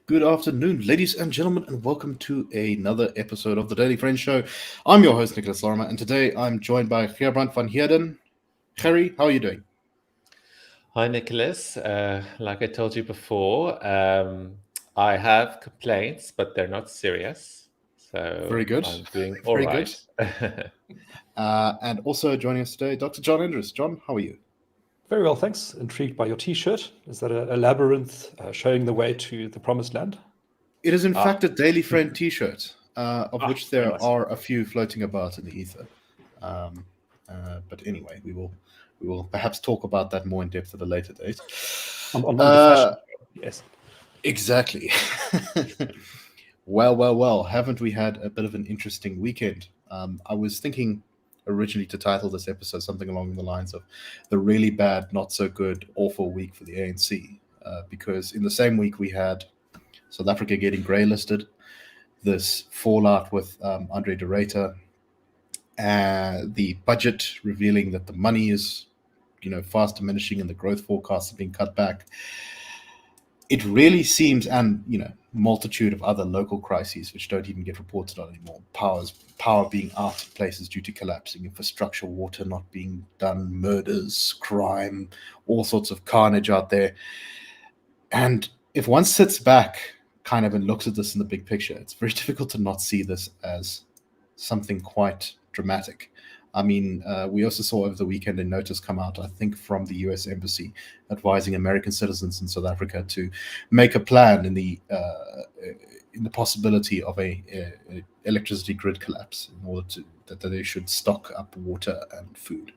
Good afternoon, ladies and gentlemen, and welcome to another episode of the Daily Friends Show. I'm your host, Nicholas Lorimer, and today I'm joined by Gerbrandt van Heerden. Gerry, how are you doing? Hi, Nicholas. Like I told you before, I have complaints, but they're not serious. So Very good. I'm doing all right. And also joining us today, Dr. John Endres. John, how are you? Very well, thanks. Intrigued by your T-shirt. Is that a labyrinth showing the way to the promised land? It is in fact a Daily Friend T-shirt, of which there are a few floating about in the ether. But anyway, we will perhaps talk about that more in depth at a later date. On the fashion show, yes. Exactly. Well. Haven't we had a bit of an interesting weekend? I was thinking originally to title this episode something along the lines of the really bad, not so good, awful week for the ANC, because in the same week we had South Africa getting greylisted, this fallout with Andre De Ruyter, the budget revealing that the money is, fast diminishing and the growth forecasts are being cut back. It really seems, and multitude of other local crises which don't even get reported on anymore. Power being out of places due to collapsing infrastructure, water not being done, murders, crime, all sorts of carnage out there. And if one sits back kind of and looks at this in the big picture, it's very difficult to not see this as something quite dramatic. I mean, we also saw over the weekend a notice come out, I think, from the U.S. Embassy advising American citizens in South Africa to make a plan in the possibility of a electricity grid collapse in order that they should stock up water and food.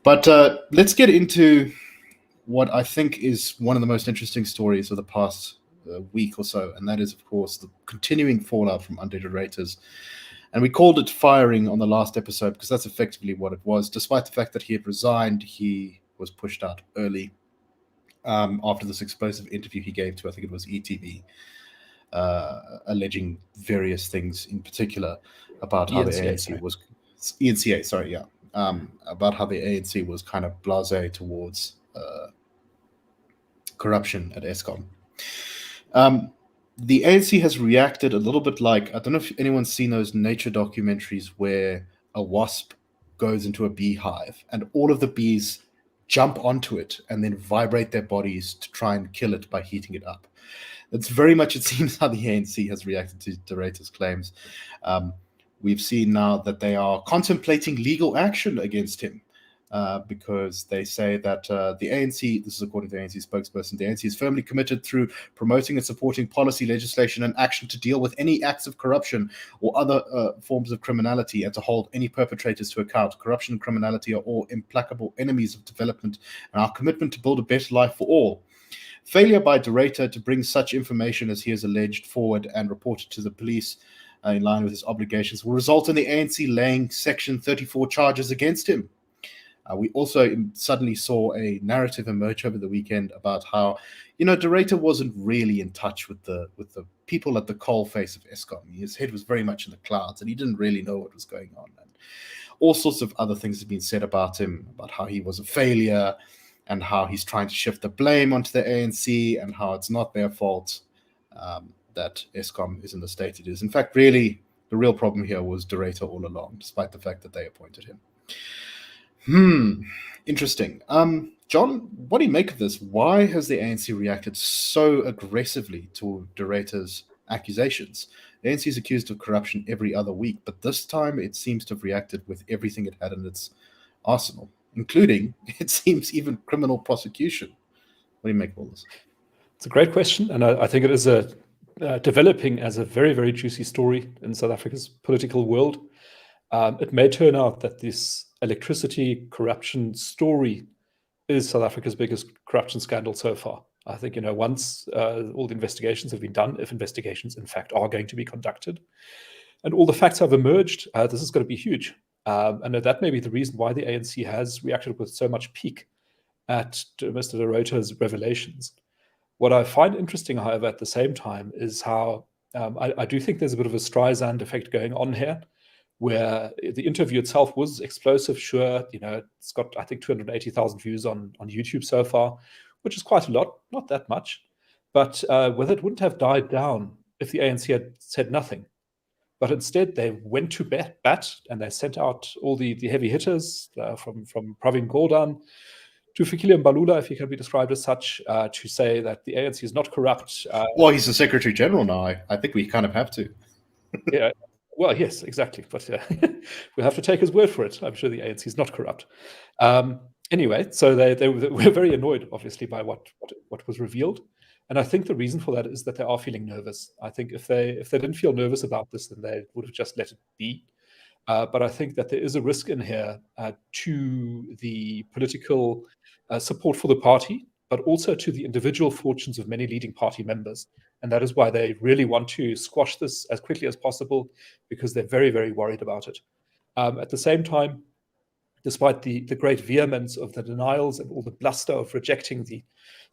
But let's get into what I think is one of the most interesting stories of the past week or so, and that is, of course, the continuing fallout from Andre De Ruyter's. And we called it firing on the last episode because that's effectively what it was. Despite the fact that he had resigned, he was pushed out early after this explosive interview he gave to, I think it was ETV, alleging various things, in particular about how the ANC was... ENCA, sorry, yeah. About how the ANC was kind of blasé towards corruption at Eskom. The ANC has reacted a little bit like, I don't know if anyone's seen those nature documentaries where a wasp goes into a beehive and all of the bees jump onto it and then vibrate their bodies to try and kill it by heating it up. That's very much, it seems, how the ANC has reacted to De Ruyter's claims. We've seen now that they are contemplating legal action against him. Because they say that the ANC, this is according to the ANC spokesperson, the ANC is firmly committed through promoting and supporting policy, legislation, and action to deal with any acts of corruption or other forms of criminality and to hold any perpetrators to account. Corruption and criminality are all implacable enemies of development, and our commitment to build a better life for all. Failure by De Ruyter to bring such information as he has alleged forward and reported to the police in line with his obligations will result in the ANC laying Section 34 charges against him. We also suddenly saw a narrative emerge over the weekend about how, De Ruyter wasn't really in touch with the people at the coalface of Eskom. His head was very much in the clouds, and he didn't really know what was going on. And all sorts of other things have been said about him, about how he was a failure, and how he's trying to shift the blame onto the ANC, and how it's not their fault that Eskom is in the state it is. In fact, really, the real problem here was De Ruyter all along, despite the fact that they appointed him. Interesting. John, what do you make of this? Why has the ANC reacted so aggressively to De Ruyter's accusations? The ANC is accused of corruption every other week, but this time it seems to have reacted with everything it had in its arsenal, including, it seems, even criminal prosecution. What do you make of all this? It's a great question, and I think it is developing as a very, very juicy story in South Africa's political world. It may turn out that this electricity corruption story is South Africa's biggest corruption scandal so far. I think, once all the investigations have been done, if investigations in fact are going to be conducted, and all the facts have emerged, this is going to be huge. And that may be the reason why the ANC has reacted with so much pique at Mr. De Ruyter's revelations. What I find interesting, however, at the same time, is how I do think there's a bit of a Streisand effect going on here, where the interview itself was explosive. Sure, it's got, I think, 280,000 views on YouTube so far, which is quite a lot, not that much. But whether it wouldn't have died down if the ANC had said nothing. But instead, they went to bat and they sent out all the heavy hitters from Pravin Gordhan to Fikile Mbalula, if he can be described as such, to say that the ANC is not corrupt. Well, he's the Secretary General now. I think we kind of have to. Yeah, well, yes, exactly. But we'll have to take his word for it. I'm sure the ANC is not corrupt. Anyway, so they were very annoyed, obviously, by what was revealed. And I think the reason for that is that they are feeling nervous. I think if they didn't feel nervous about this, then they would have just let it be. But I think that there is a risk in here to the political support for the party, but also to the individual fortunes of many leading party members. And that is why they really want to squash this as quickly as possible, because they're very, very worried about it. At the same time, despite the great vehemence of the denials and all the bluster of rejecting the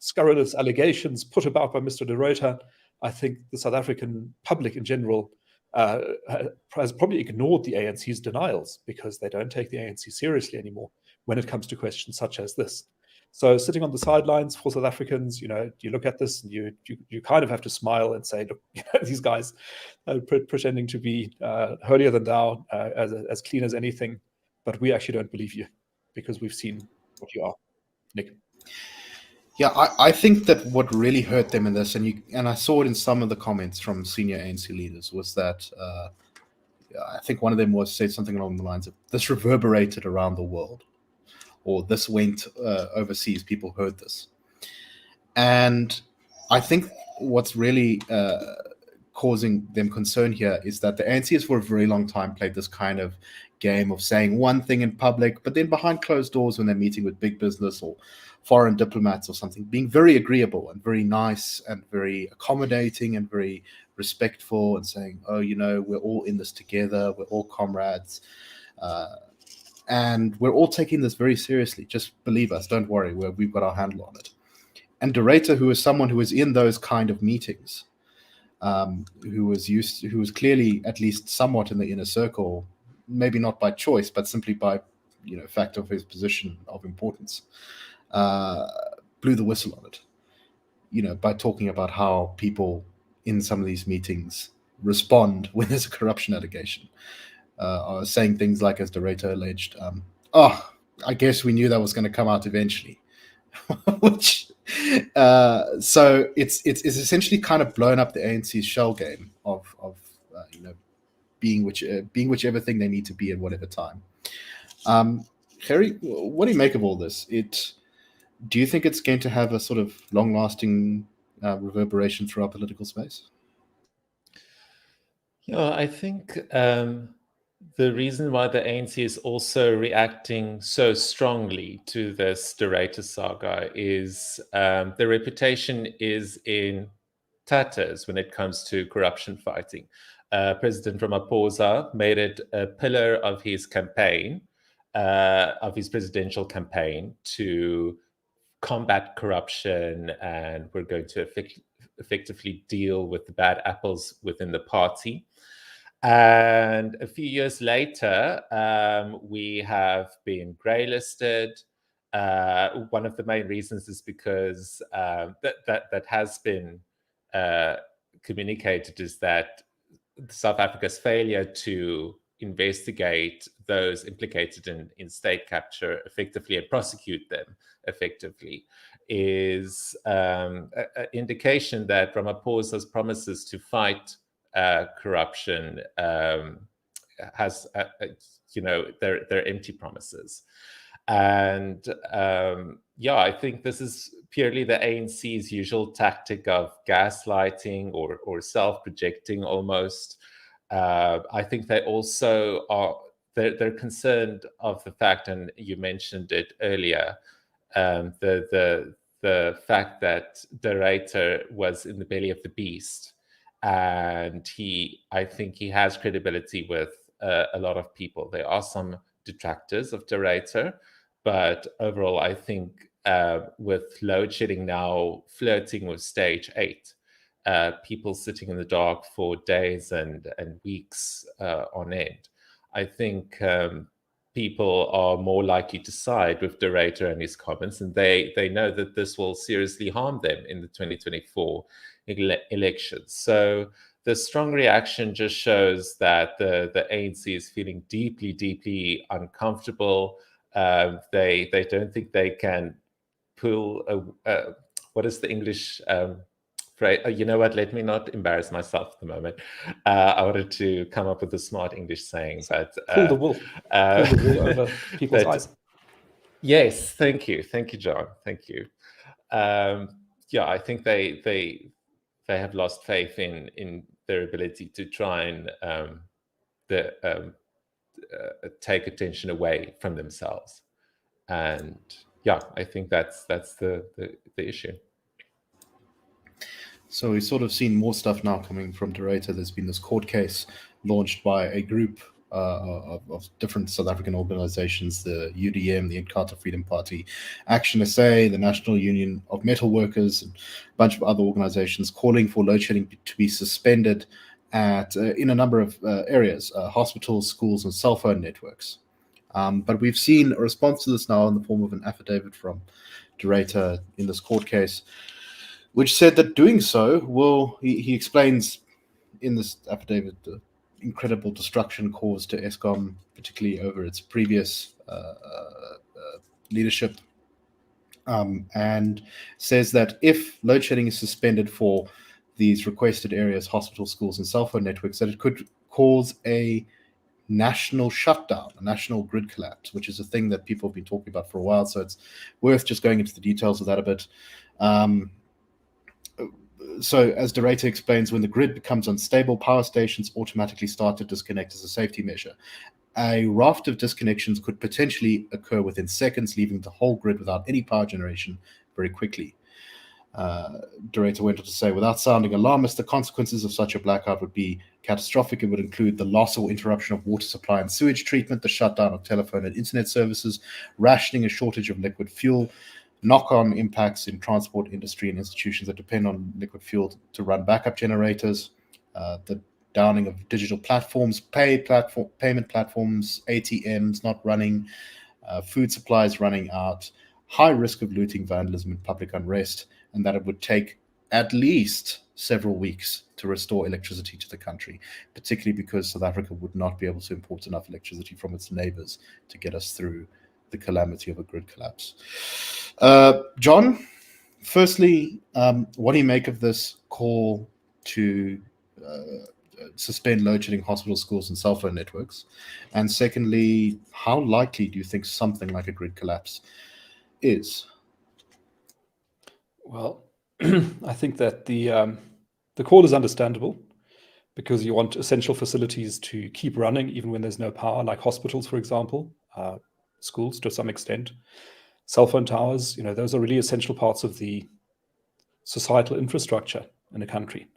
scurrilous allegations put about by Mr. De Ruyter, I think the South African public in general has probably ignored the ANC's denials, because they don't take the ANC seriously anymore when it comes to questions such as this. So sitting on the sidelines for South Africans, you look at this and you kind of have to smile and say, look, these guys are pretending to be holier than thou, as clean as anything, but we actually don't believe you, because we've seen what you are. Nick? Yeah, I think that what really hurt them in this, and I saw it in some of the comments from senior ANC leaders, was that I think one of them said something along the lines of, this reverberated around the world, or this went overseas, people heard this. And I think what's really causing them concern here is that the ANC has for a very long time played this kind of game of saying one thing in public, but then behind closed doors when they're meeting with big business or foreign diplomats or something, being very agreeable and very nice and very accommodating and very respectful, and saying, oh, we're all in this together, we're all comrades, and we're all taking this very seriously. Just believe us, don't worry, we've got our handle on it. And De Ruyter, who is someone who was in those kind of meetings, who was clearly at least somewhat in the inner circle, maybe not by choice, but simply by fact of his position of importance, blew the whistle on it, by talking about how people in some of these meetings respond when there's a corruption allegation, saying things like, as De Ruyter alleged, I guess we knew that was going to come out eventually. Which so it's essentially kind of blown up the ANC's shell game of being whichever thing they need to be at whatever time. Harry, what do you make of all this? Do you think it's going to have a sort of long-lasting reverberation through our political space? Yeah, I think the reason why the ANC is also reacting so strongly to this De Ruyter saga is their reputation is in tatters when it comes to corruption fighting. President Ramaphosa made it a pillar of his campaign, of his presidential campaign, to combat corruption, and we're going to effectively deal with the bad apples within the party. And a few years later, we have been greylisted. One of the main reasons is because that has been communicated, is that South Africa's failure to investigate those implicated in state capture effectively and prosecute them effectively is an indication that Ramaphosa's promises to fight corruption has, they're empty promises. And I think this is purely the ANC's usual tactic of gaslighting or self-projecting almost. I think they also are, they're concerned of the fact, and you mentioned it earlier, the fact that De Ruyter was in the belly of the beast. And I think he has credibility with a lot of people. There are some detractors of De Ruyter, but overall, I think with load shedding now flirting with stage 8, people sitting in the dark for days and weeks on end. I think people are more likely to side with De Ruyter and his comments, and they know that this will seriously harm them in the 2024 elections. So the strong reaction just shows that the ANC is feeling deeply, deeply uncomfortable. They don't think they can pull what is the English phrase? You know what? Let me not embarrass myself at the moment. I wanted to come up with a smart English saying, but pull the wool over people's eyes. Yes, thank you, John. Thank you. Yeah, I think they have lost faith in their ability to try and take attention away from themselves, and yeah, I think that's the issue. So we've sort of seen more stuff now coming from De Ruyter. There's been this court case launched by a group of different South African organizations, the UDM, the Inkatha Freedom Party, Action SA, the National Union of Metal Workers, and a bunch of other organizations calling for load shedding to be suspended in a number of areas, hospitals, schools, and cell phone networks. But we've seen a response to this now in the form of an affidavit from De Ruyter in this court case, which said that doing so will, he explains in this affidavit, the incredible destruction caused to Eskom, particularly over its previous leadership, and says that if load shedding is suspended for these requested areas, hospitals, schools, and cell phone networks, that it could cause a national shutdown, a national grid collapse, which is a thing that people have been talking about for a while. So it's worth just going into the details of that a bit. So as De Ruyter explains, when the grid becomes unstable, power stations automatically start to disconnect as a safety measure. A raft of disconnections could potentially occur within seconds, leaving the whole grid without any power generation very quickly. De Ruyter went on to say, without sounding alarmist, the consequences of such a blackout would be catastrophic. It would include the loss or interruption of water supply and sewage treatment, the shutdown of telephone and internet services, rationing and shortage of liquid fuel, knock-on impacts in transport industry and institutions that depend on liquid fuel to run backup generators, the downing of digital platforms, payment platforms, ATMs not running, food supplies running out, high risk of looting, vandalism, and public unrest, and that it would take at least several weeks to restore electricity to the country, particularly because South Africa would not be able to import enough electricity from its neighbors to get us through the calamity of a grid collapse. John, firstly, what do you make of this call to suspend load shedding hospitals, schools, and cell phone networks? And secondly, how likely do you think something like a grid collapse is? Well, I think that the call is understandable because you want essential facilities to keep running even when there's no power, like hospitals, for example, schools to some extent, cell phone towers. Those are really essential parts of the societal infrastructure in a country.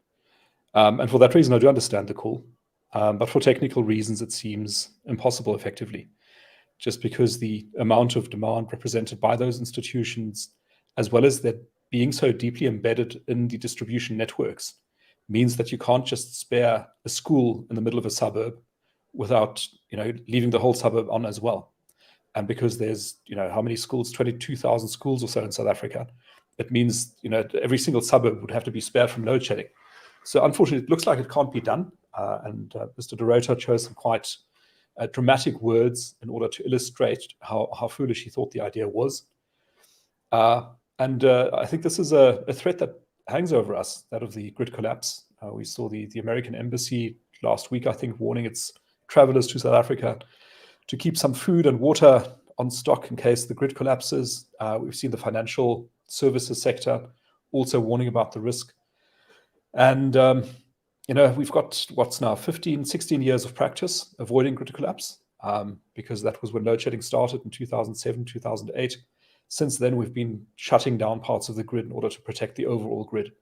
And for that reason, I do understand the call. But for technical reasons, it seems impossible effectively, just because the amount of demand represented by those institutions, as well as that being so deeply embedded in the distribution networks, means that you can't just spare a school in the middle of a suburb without leaving the whole suburb on as well. And because there's how many schools, 22,000 schools or so in South Africa, it means every single suburb would have to be spared from load shedding. So unfortunately, it looks like it can't be done. And Mr. De Ruyter chose some quite dramatic words in order to illustrate how foolish he thought the idea was. And I think this is a threat that hangs over us, that of the grid collapse. We saw the American embassy last week, I think, warning its travelers to South Africa to keep some food and water on stock in case the grid collapses. We've seen the financial services sector also warning about the risk. And, we've got what's now 15, 16 years of practice avoiding grid collapse, because that was when load shedding started in 2007, 2008. Since then, we've been shutting down parts of the grid in order to protect the overall grid.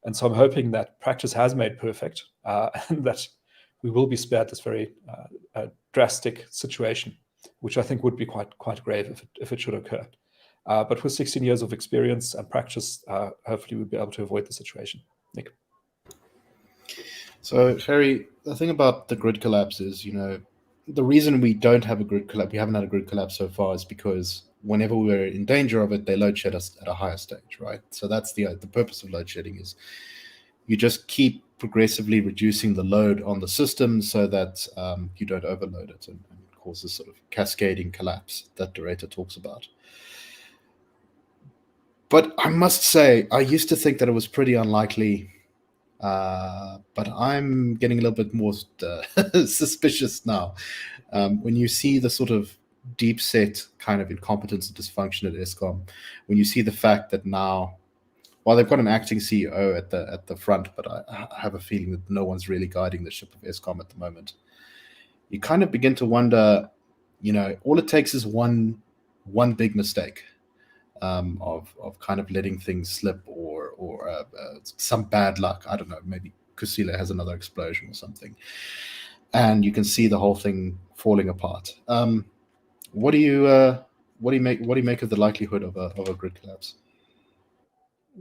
And so I'm hoping that practice has made perfect, and that we will be spared this very drastic situation, which I think would be quite grave if it should occur. But with 16 years of experience and practice, hopefully we'll be able to avoid the situation. Nick. So, Ferry, the thing about the grid collapse is, the reason we don't have a grid collapse, we haven't had a grid collapse so far, is because whenever we were in danger of it, they load shed us at a higher stage, right? So that's the purpose of load shedding, is you just keep progressively reducing the load on the system so that you don't overload it and cause this sort of cascading collapse that De Ruyter talks about. But I must say, I used to think that it was pretty unlikely, but I'm getting a little bit more suspicious now. When you see the sort of deep set kind of incompetence and dysfunction at Eskom, when you see the fact that now, well, they've got an acting CEO at the front, but I have a feeling that no one's really guiding the ship of Eskom at the moment. You kind of begin to wonder, all it takes is one big mistake of kind of letting things slip, or some bad luck. I don't know. Maybe Kusile has another explosion or something, and you can see the whole thing falling apart. What do you make of the likelihood of a grid collapse?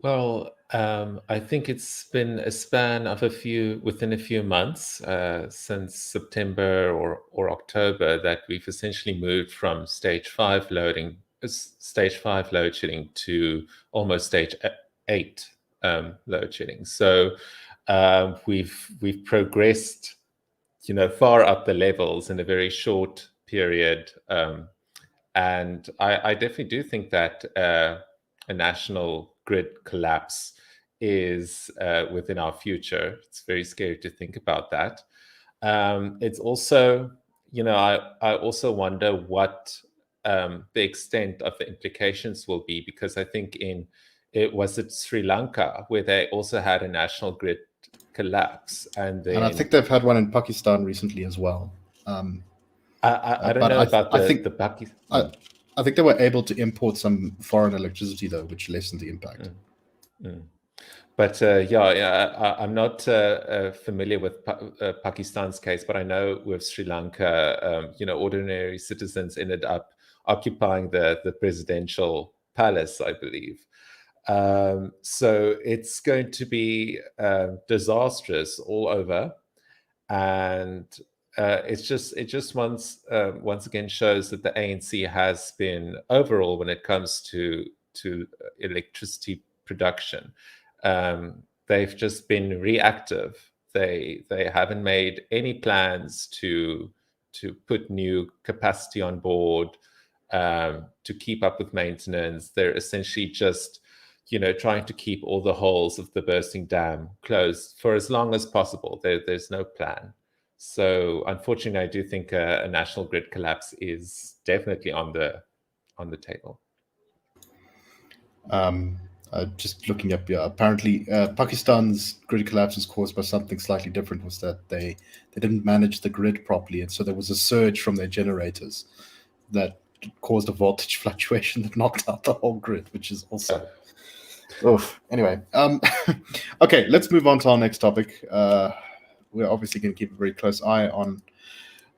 Well, I think it's been a span of within a few months, since September or October, that we've essentially moved from stage 5 load shedding to almost stage 8 load shedding. So we've progressed, far up the levels in a very short period, and I definitely do think that a national grid collapse is within our future. It's very scary to think about that. It's also, I also wonder what the extent of the implications will be, because I think it was Sri Lanka where they also had a national grid collapse, and I think they've had one in Pakistan recently as well. I don't know about the Pakistan. I think they were able to import some foreign electricity, though, which lessened the impact. But I'm not familiar with Pakistan's case, but I know with Sri Lanka, ordinary citizens ended up occupying the presidential palace, I believe. So it's going to be disastrous all over, and it just once again shows that the ANC has been, overall, when it comes to electricity production, they've just been reactive. They haven't made any plans to put new capacity on board, to keep up with maintenance. They're essentially just trying to keep all the holes of the bursting dam closed for as long as possible. There's no plan. So unfortunately, I do think a national grid collapse is definitely on the table. Just looking up, apparently Pakistan's grid collapse was caused by something slightly different. Was that they didn't manage the grid properly, and so there was a surge from their generators that caused a voltage fluctuation that knocked out the whole grid, which is also anyway. Okay, let's move on to our next topic. We're obviously going to keep a very close eye on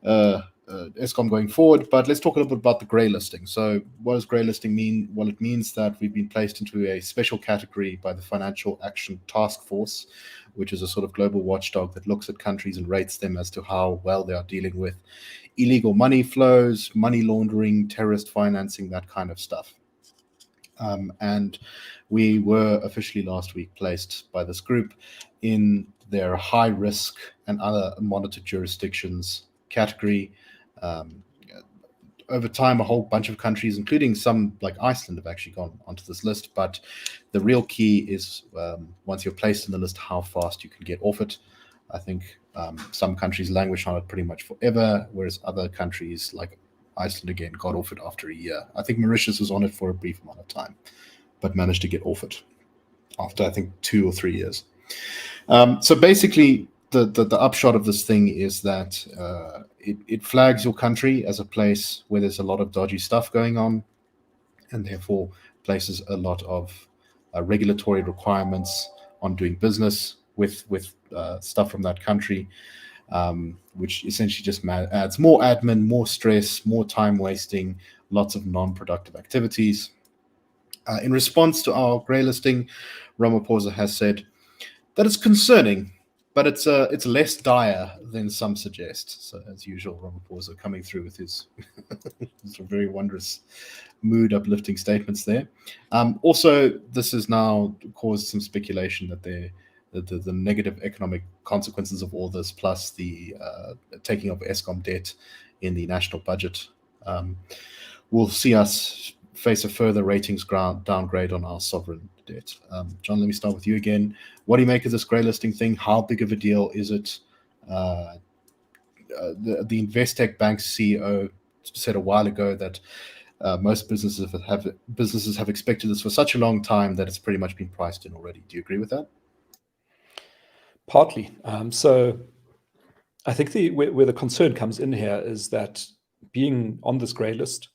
Eskom going forward, but let's talk a little bit about the greylisting. So what does greylisting mean? Well, it means that we've been placed into a special category by the Financial Action Task Force, which is a sort of global watchdog that looks at countries and rates them as to how well they are dealing with illegal money flows, money laundering, terrorist financing, that kind of stuff. And we were officially last week placed by this group in their high risk and other monitored jurisdictions category. Over time, a whole bunch of countries, including some like Iceland, have actually gone onto this list. But the real key is, once you're placed in the list, how fast you can get off it. I think some countries languish on it pretty much forever, whereas other countries like Iceland, again, got off it after a year. I think Mauritius was on it for a brief amount of time, but managed to get off it after, I think, 2 or 3 years. So basically, the upshot of this thing is that it flags your country as a place where there's a lot of dodgy stuff going on, and therefore places a lot of regulatory requirements on doing business with stuff from that country, which essentially just adds more admin, more stress, more time wasting, lots of non-productive activities. In response to our greylisting, Ramaphosa has said that it's concerning, but it's less dire than some suggest. So as usual, Ramaphosa coming through with his very wondrous mood uplifting statements there. Also, this has now caused some speculation that the negative economic consequences of all this, plus the taking of Eskom debt in the national budget, will see us face a further ratings downgrade on our sovereign debt. John, let me start with you again. What do you make of this greylisting thing? How big of a deal is it? The Investec Bank CEO said a while ago that most businesses have expected this for such a long time that it's pretty much been priced in already. Do you agree with that? Partly. So I think where the concern comes in here is that being on this grey list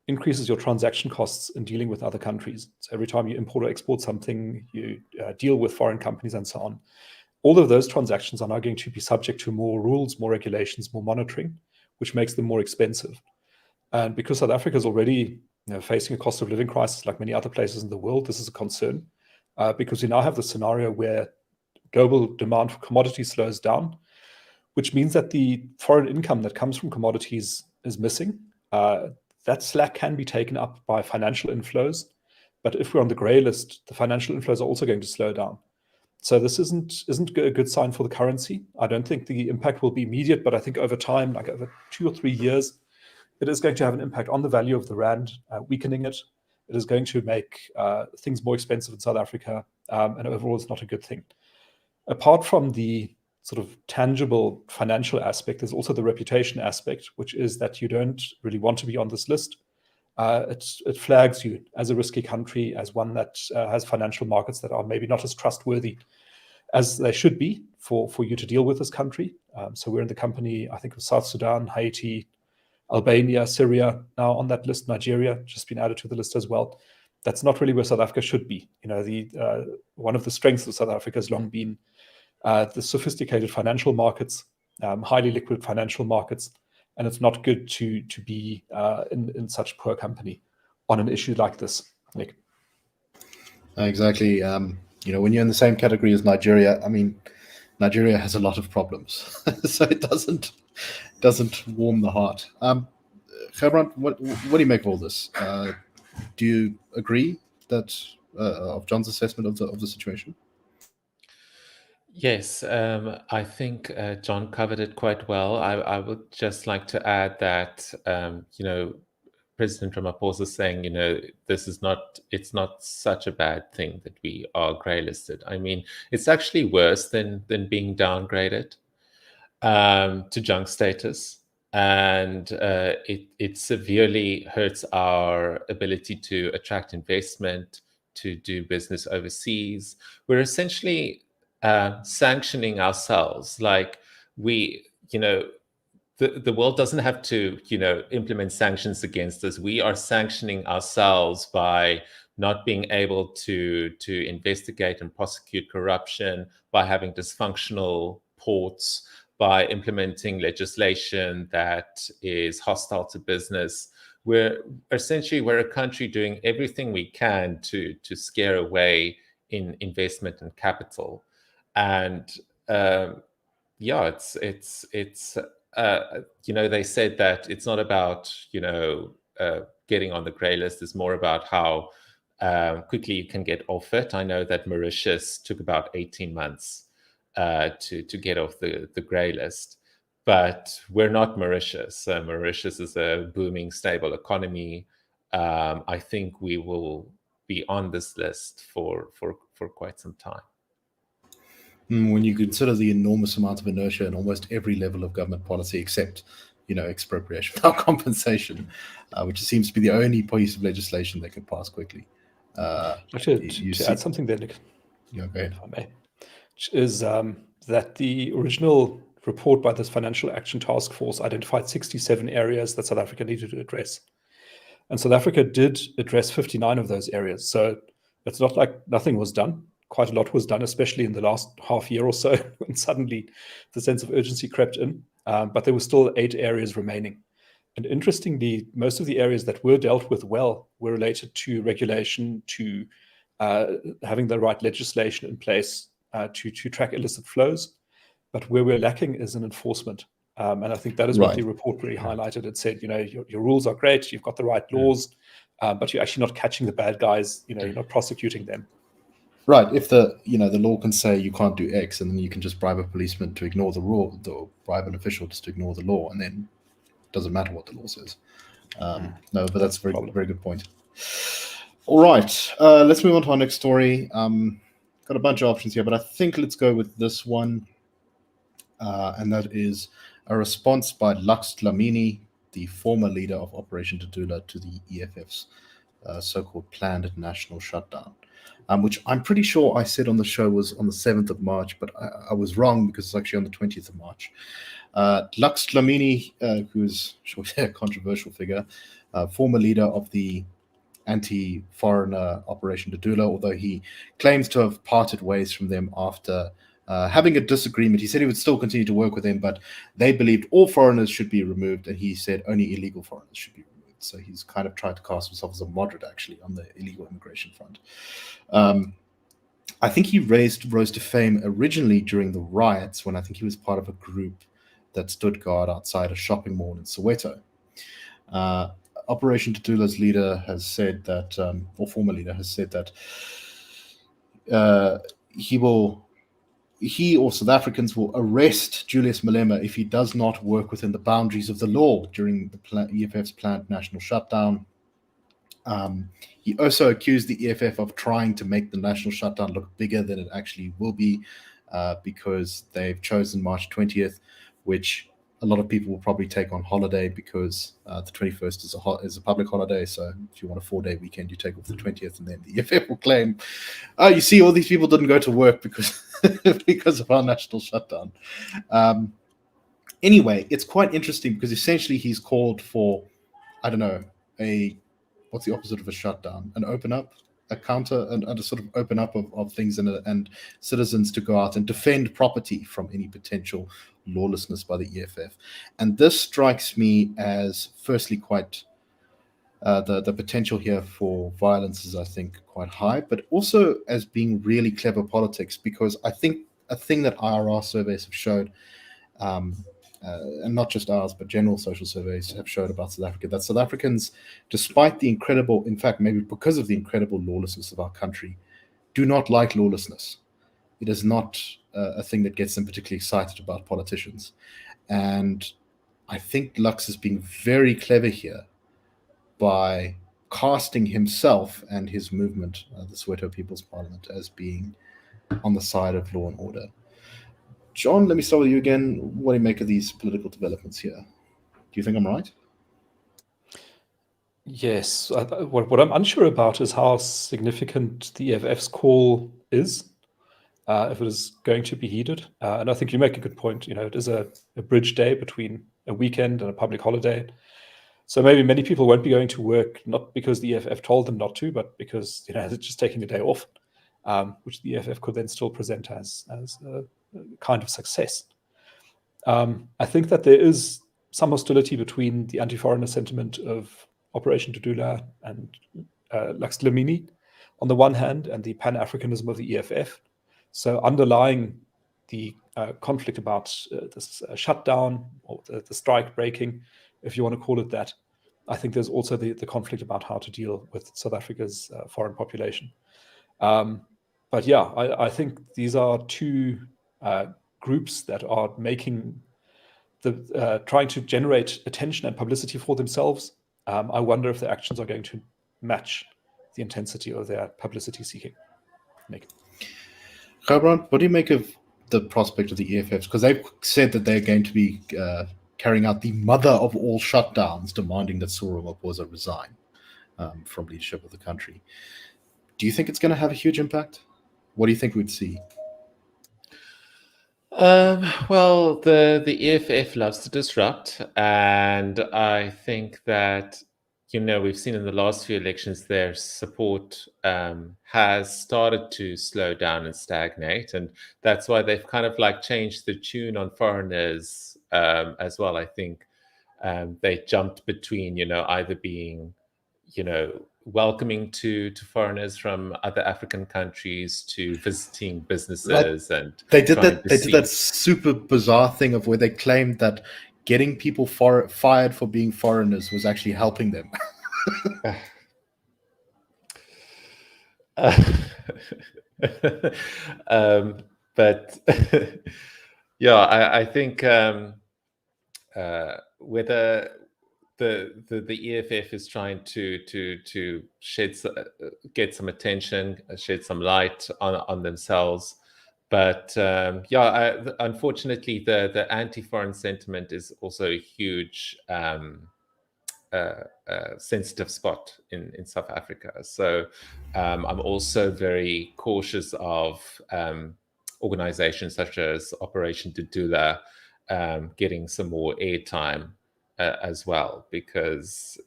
increases your transaction costs in dealing with other countries. So every time you import or export something, you deal with foreign companies and so on. All of those transactions are now going to be subject to more rules, more regulations, more monitoring, which makes them more expensive. And because South Africa is already facing a cost of living crisis like many other places in the world, this is a concern because we now have the scenario where global demand for commodities slows down, which means that the foreign income that comes from commodities is missing. That slack can be taken up by financial inflows. But if we're on the grey list, the financial inflows are also going to slow down. So this isn't a good sign for the currency. I don't think the impact will be immediate, but I think over time, like over 2 or 3 years, it is going to have an impact on the value of the rand, weakening it. It is going to make things more expensive in South Africa, and overall, it's not a good thing. Apart from the sort of tangible financial aspect, there's also the reputation aspect, which is that you don't really want to be on this list. It flags you as a risky country, as one that has financial markets that are maybe not as trustworthy as they should be for you to deal with this country. So we're in the company, I think, of South Sudan, Haiti, Albania, Syria, now on that list. Nigeria just been added to the list as well. That's not really where South Africa should be. One of the strengths of South Africa has long been the sophisticated financial markets, highly liquid financial markets, and it's not good to be in such poor company on an issue like this, Nick. Exactly. When you're in the same category as Nigeria, I mean, Nigeria has a lot of problems, so it doesn't warm the heart. Gerbrandt, what do you make of all this? Do you agree that of John's assessment of the situation? Yes, I think John covered it quite well. I would just like to add that, President Ramaphosa is saying, it's not such a bad thing that we are grey listed. I mean, it's actually worse than being downgraded to junk status. And it severely hurts our ability to attract investment, to do business overseas. We're essentially sanctioning ourselves. Like the world doesn't have to, implement sanctions against us. We are sanctioning ourselves by not being able to investigate and prosecute corruption, by having dysfunctional ports, by implementing legislation that is hostile to business. We're a country doing everything we can to scare away in investment and capital. And they said that it's not about getting on the grey list. It's more about how quickly you can get off it. I know that Mauritius took about 18 months to get off the grey list, but we're not Mauritius. Mauritius is a booming, stable economy. I think we will be on this list for quite some time. When you consider the enormous amount of inertia in almost every level of government policy, except expropriation without compensation, which seems to be the only piece of legislation they can pass quickly. Actually, to add something there, Nick, go ahead. If I may, which is that the original report by this Financial Action Task Force identified 67 areas that South Africa needed to address. And South Africa did address 59 of those areas. So it's not like nothing was done. Quite a lot was done, especially in the last half year or so, when suddenly the sense of urgency crept in. But there were still 8 areas remaining. And interestingly, most of the areas that were dealt with well were related to regulation, to having the right legislation in place to track illicit flows, but where we're lacking is in enforcement. And I think that is what the report really highlighted. It said, your rules are great, you've got the right laws, but you're actually not catching the bad guys, you're not prosecuting them. Right. If the law can say you can't do X, and then you can just bribe a policeman to ignore the rule, or bribe an official just to ignore the law, and then it doesn't matter what the law says. No, but that's a very, very good point. All right. Let's move on to our next story. Got a bunch of options here, but I think let's go with this one. And that is a response by Lux Dlamini, the former leader of Operation Dudula, to the EFF's so-called planned national shutdown, which I'm pretty sure I said on the show was on the 7th of March, but I was wrong because it's actually on the 20th of March. Lux Dlamini, who's a controversial figure, former leader of the anti-foreigner Operation Dudula, although he claims to have parted ways from them after having a disagreement. He said he would still continue to work with them, but they believed all foreigners should be removed, and he said only illegal foreigners should be removed. So he's kind of tried to cast himself as a moderate, actually, on the illegal immigration front. I think he rose to fame originally during the riots, when I think he was part of a group that stood guard outside a shopping mall in Soweto. Operation Dudula's leader has said that, or former leader has said that he or South Africans will arrest Julius Malema if he does not work within the boundaries of the law during the EFF's planned national shutdown. He also accused the EFF of trying to make the national shutdown look bigger than it actually will be, because they've chosen March 20th, which a lot of people will probably take on holiday, because the 21st is a public holiday. So if you want a 4-day weekend, you take off the 20th, and then the EFF will claim, oh, you see, all these people didn't go to work because because of our national shutdown. Anyway, it's quite interesting because essentially he's called for, I don't know, what's the opposite of a shutdown? An open up, a counter, and a sort of open up of things, and citizens to go out and defend property from any potential lawlessness by the EFF. And this strikes me as, firstly, quite the potential here for violence is, I think, quite high, but also as being really clever politics, because I think a thing that IRR surveys have showed, and not just ours, but general social surveys have showed about South Africa, that South Africans, despite the incredible, in fact, maybe because of the incredible lawlessness of our country, do not like lawlessness. It is not a thing that gets them particularly excited about politicians. And I think Lux is being very clever here by casting himself and his movement, the Soweto People's Parliament, as being on the side of law and order. John, let me start with you again. What do you make of these political developments here? Do you think I'm right? Yes. What I'm unsure about is how significant the EFF's call is, if it is going to be heeded. And I think you make a good point. It is a bridge day between a weekend and a public holiday. So maybe many people won't be going to work, not because the EFF told them not to, but because they're just taking a day off, which the EFF could then still present as a kind of success. I think that there is some hostility between the anti-foreigner sentiment of Operation Dudula and Lux Dlamini on the one hand, and the Pan-Africanism of the EFF. So underlying the conflict about this shutdown, or the strike breaking, if you want to call it that, I think there's also the conflict about how to deal with South Africa's foreign population. But yeah, I think these are two groups that are making trying to generate attention and publicity for themselves. I wonder if their actions are going to match the intensity of their publicity seeking. Nick. Gerbrandt, what do you make of the prospect of the EFFs? Because they've said that they're going to be carrying out the mother of all shutdowns, demanding that Cyril Ramaphosa resign from leadership of the country. Do you think it's going to have a huge impact? What do you think we'd see? Well, the EFF loves to disrupt, and I think that we've seen in the last few elections their support has started to slow down and stagnate, and that's why they've kind of like changed the tune on foreigners as well. I think they jumped between either being welcoming to foreigners from other African countries, to visiting businesses, and They did trying that. to They did see. that super bizarre thing of where they claimed that getting people fired for being foreigners was actually helping them. But yeah, I think whether the EFF is trying to get some attention, shed some light on themselves. But unfortunately, the anti-foreign sentiment is also a huge sensitive spot in South Africa. So I'm also very cautious of organizations such as Operation Dudula getting some more airtime as well, because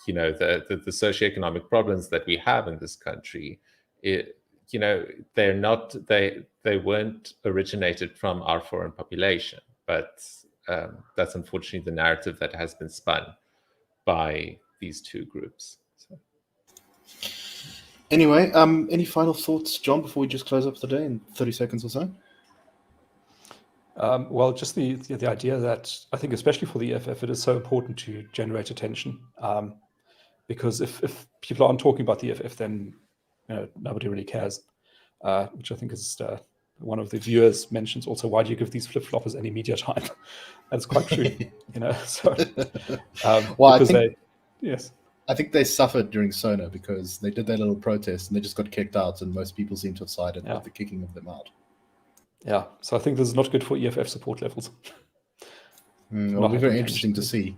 the socioeconomic problems that we have in this country, they weren't originated from our foreign population, but that's unfortunately the narrative that has been spun by these two groups. So. Anyway, any final thoughts, John, before we just close up the day in 30 seconds or so? Well, just the idea that I think, especially for the EFF, it is so important to generate attention, because if people aren't talking about the EFF, then nobody really cares. Which I think is one of the viewers mentions also. Why do you give these flip-floppers any media time? That's quite true, So, well, because I think they suffered during Sona because they did their little protest and they just got kicked out, and most people seem to have sided with the kicking of them out. Yeah, so I think this is not good for EFF support levels. It'll be very interesting to see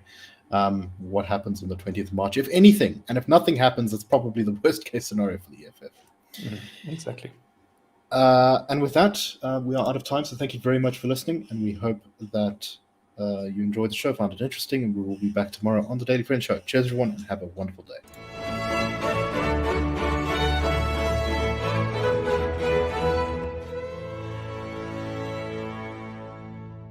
what happens on the 20th of March, if anything. And if nothing happens, it's probably the worst case scenario for the EFF. Exactly. And with that, we are out of time. So thank you very much for listening. And we hope that you enjoyed the show, found it interesting. And we will be back tomorrow on the Daily Friend Show. Cheers, everyone, and have a wonderful day.